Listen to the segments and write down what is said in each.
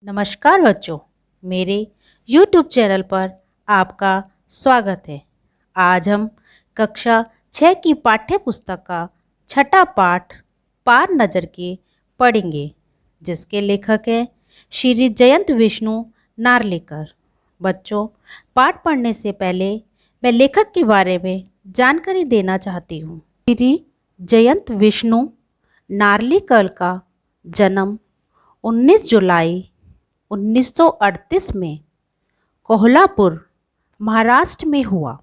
नमस्कार बच्चों, मेरे YouTube चैनल पर आपका स्वागत है। आज हम कक्षा 6 की पाठ्य पुस्तक का छठा पाठ पार नज़र के पढ़ेंगे, जिसके लेखक हैं श्री जयंत विष्णु नार्लिकर। बच्चों, पाठ पढ़ने से पहले मैं लेखक के बारे में जानकारी देना चाहती हूँ। श्री जयंत विष्णु नार्लिकर का जन्म 19 जुलाई 1938 में कोल्हापुर, महाराष्ट्र में हुआ।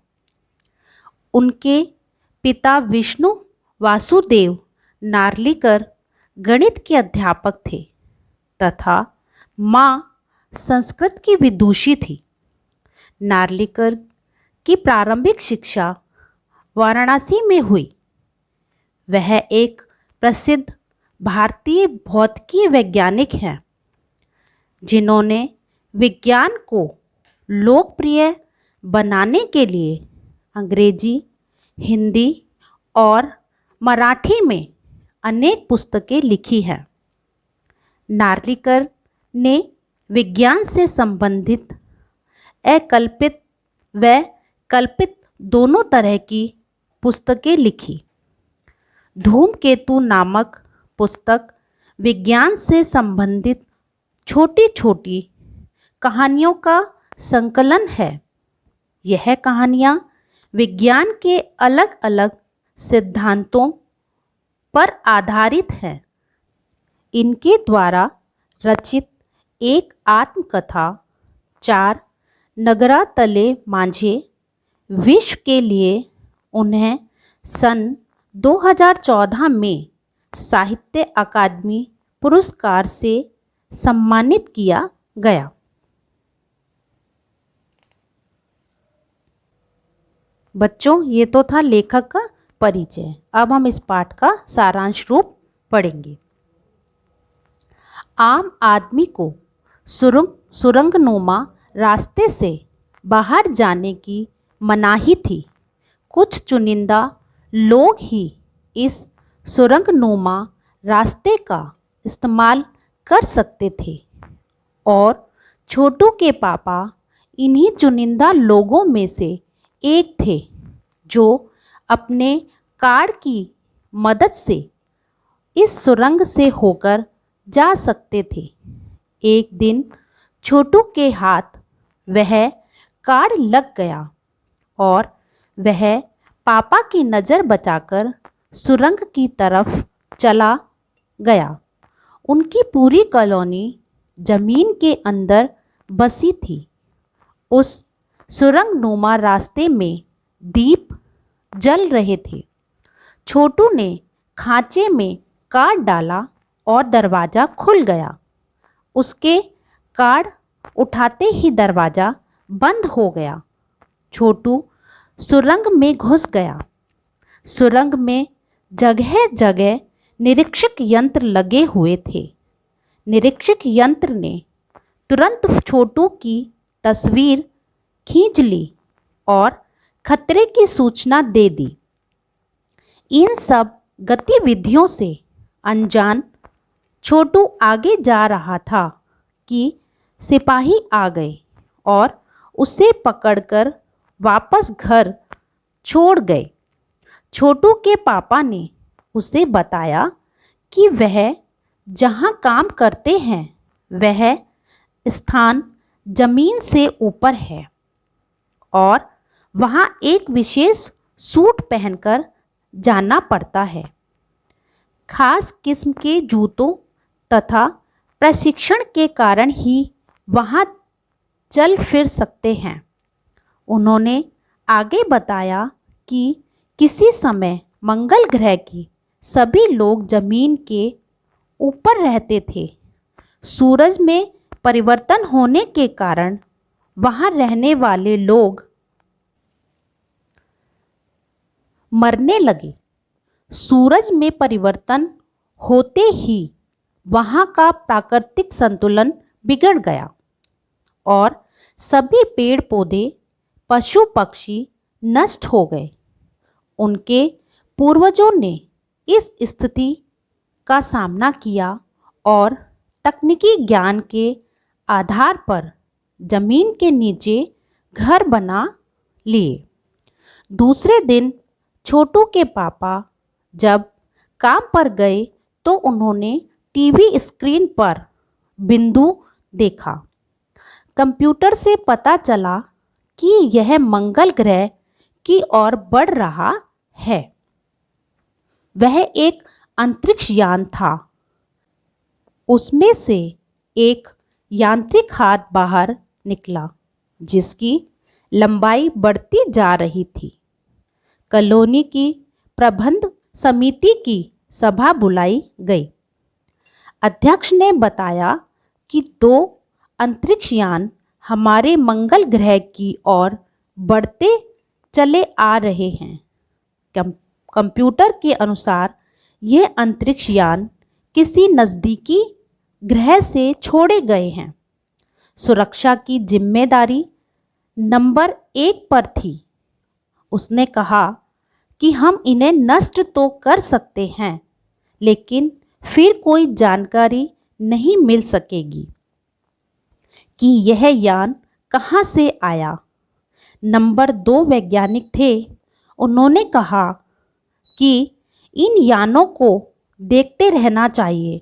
उनके पिता विष्णु वासुदेव नार्लिकर गणित के अध्यापक थे तथा मां संस्कृत की विदुषी थी। नार्लिकर की प्रारंभिक शिक्षा वाराणसी में हुई। वह एक प्रसिद्ध भारतीय भौतिकी वैज्ञानिक हैं, जिन्होंने विज्ञान को लोकप्रिय बनाने के लिए अंग्रेजी, हिंदी और मराठी में अनेक पुस्तकें लिखी हैं। नार्लिकर ने विज्ञान से संबंधित अकल्पित व कल्पित दोनों तरह की पुस्तकें लिखी। धूमकेतु नामक पुस्तक विज्ञान से संबंधित छोटी छोटी कहानियों का संकलन है। यह कहानियाँ विज्ञान के अलग अलग सिद्धांतों पर आधारित हैं। इनके द्वारा रचित एक आत्मकथा, चार नगरा तले माझे, विश्व के लिए उन्हें सन 2014 में साहित्य अकादमी पुरस्कार से सम्मानित किया गया। बच्चों, ये तो था लेखक का परिचय। अब हम इस पाठ का सारांश रूप पढ़ेंगे। आम आदमी को सुरंगनुमा रास्ते से बाहर जाने की मनाही थी। कुछ चुनिंदा लोग ही इस सुरंगनुमा रास्ते का इस्तेमाल कर सकते थे और छोटू के पापा इन्हीं चुनिंदा लोगों में से एक थे, जो अपने कार की मदद से इस सुरंग से होकर जा सकते थे। एक दिन छोटू के हाथ वह कार लग गया और वह पापा की नज़र बचाकर सुरंग की तरफ चला गया। उनकी पूरी कॉलोनी जमीन के अंदर बसी थी। उस सुरंगनुमा रास्ते में दीप जल रहे थे। छोटू ने खांचे में कार डाला और दरवाज़ा खुल गया। उसके कार उठाते ही दरवाज़ा बंद हो गया। छोटू सुरंग में घुस गया। सुरंग में जगह जगह निरीक्षक यंत्र लगे हुए थे। निरीक्षक यंत्र ने तुरंत छोटू की तस्वीर खींच ली और खतरे की सूचना दे दी। इन सब गतिविधियों से अनजान छोटू आगे जा रहा था कि सिपाही आ गए और उसे पकड़कर वापस घर छोड़ गए। छोटू के पापा ने उसे बताया कि वह जहाँ काम करते हैं वह स्थान जमीन से ऊपर है और वहाँ एक विशेष सूट पहनकर जाना पड़ता है। खास किस्म के जूतों तथा प्रशिक्षण के कारण ही वहाँ चल फिर सकते हैं। उन्होंने आगे बताया कि किसी समय मंगल ग्रह की सभी लोग जमीन के ऊपर रहते थे। सूरज में परिवर्तन होने के कारण वहाँ रहने वाले लोग मरने लगे। सूरज में परिवर्तन होते ही वहाँ का प्राकृतिक संतुलन बिगड़ गया और सभी पेड़ पौधे, पशु पक्षी नष्ट हो गए। उनके पूर्वजों ने इस स्थिति का सामना किया और तकनीकी ज्ञान के आधार पर जमीन के नीचे घर बना लिए। दूसरे दिन छोटू के पापा जब काम पर गए तो उन्होंने टीवी स्क्रीन पर बिंदु देखा। कंप्यूटर से पता चला कि यह मंगल ग्रह की ओर बढ़ रहा है। वह एक अंतरिक्ष यान था। उसमें से एक यांत्रिक हाथ बाहर निकला जिसकी लंबाई बढ़ती जा रही थी। कॉलोनी की प्रबंध समिति की सभा बुलाई गई। अध्यक्ष ने बताया कि 2 अंतरिक्ष यान हमारे मंगल ग्रह की ओर बढ़ते चले आ रहे हैं। कंप्यूटर के अनुसार ये अंतरिक्ष यान किसी नज़दीकी ग्रह से छोड़े गए हैं। सुरक्षा की जिम्मेदारी नंबर 1 पर थी। उसने कहा कि हम इन्हें नष्ट तो कर सकते हैं, लेकिन फिर कोई जानकारी नहीं मिल सकेगी कि यह यान कहाँ से आया। नंबर 2 वैज्ञानिक थे। उन्होंने कहा कि इन यानों को देखते रहना चाहिए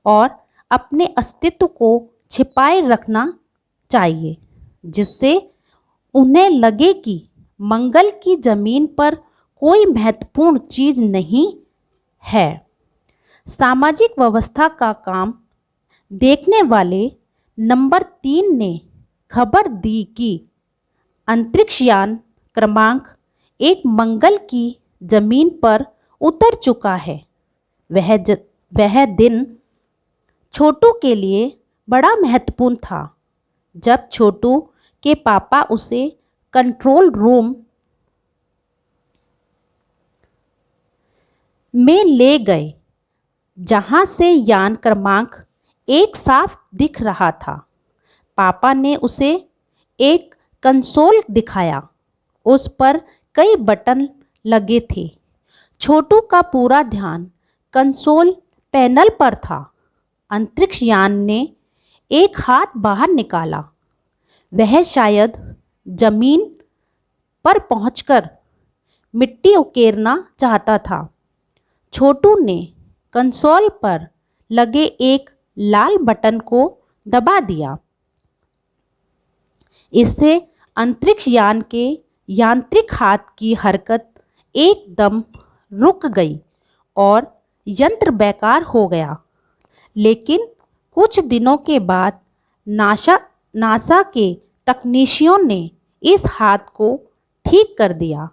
और अपने अस्तित्व को छिपाए रखना चाहिए, जिससे उन्हें लगे कि मंगल की जमीन पर कोई महत्वपूर्ण चीज नहीं है। सामाजिक व्यवस्था का काम देखने वाले नंबर 3 ने खबर दी कि अंतरिक्ष यान क्रमांक 1 मंगल की जमीन पर उतर चुका है। वह दिन छोटू के लिए बड़ा महत्वपूर्ण था। जब छोटू के पापा उसे कंट्रोल रूम में ले गए, जहां से यान क्रमांक 1 साफ दिख रहा था। पापा ने उसे एक कंसोल दिखाया। उस पर कई बटन लगे थे। छोटू का पूरा ध्यान कंसोल पैनल पर था। अंतरिक्ष यान ने एक हाथ बाहर निकाला। वह शायद जमीन पर पहुंचकर मिट्टी उकेरना चाहता था। छोटू ने कंसोल पर लगे एक लाल बटन को दबा दिया। इससे अंतरिक्ष यान के यांत्रिक हाथ की हरकत एकदम रुक गई और यंत्र बेकार हो गया। लेकिन कुछ दिनों के बाद नासा के तकनीशियनों ने इस हाथ को ठीक कर दिया।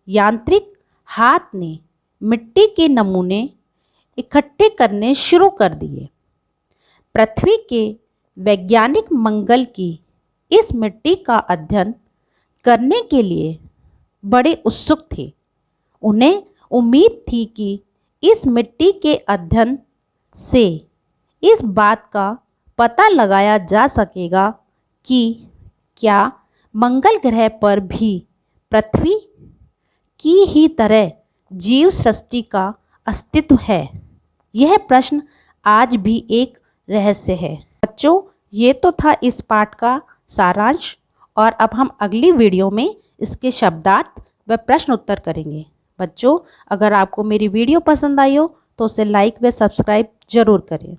यांत्रिक हाथ ने मिट्टी के नमूने इकट्ठे करने शुरू कर दिए। पृथ्वी के वैज्ञानिक मंगल की इस मिट्टी का अध्ययन करने के लिए बड़े उत्सुक थे। उन्हें उम्मीद थी कि इस मिट्टी के अध्ययन से इस बात का पता लगाया जा सकेगा कि क्या मंगल ग्रह पर भी पृथ्वी की ही तरह जीव सृष्टि का अस्तित्व है। यह प्रश्न आज भी एक रहस्य है। बच्चों, ये तो था इस पाठ का सारांश, और अब हम अगली वीडियो में इसके शब्दार्थ व प्रश्न उत्तर करेंगे। बच्चों, अगर आपको मेरी वीडियो पसंद आई हो तो उसे लाइक व सब्सक्राइब जरूर करें।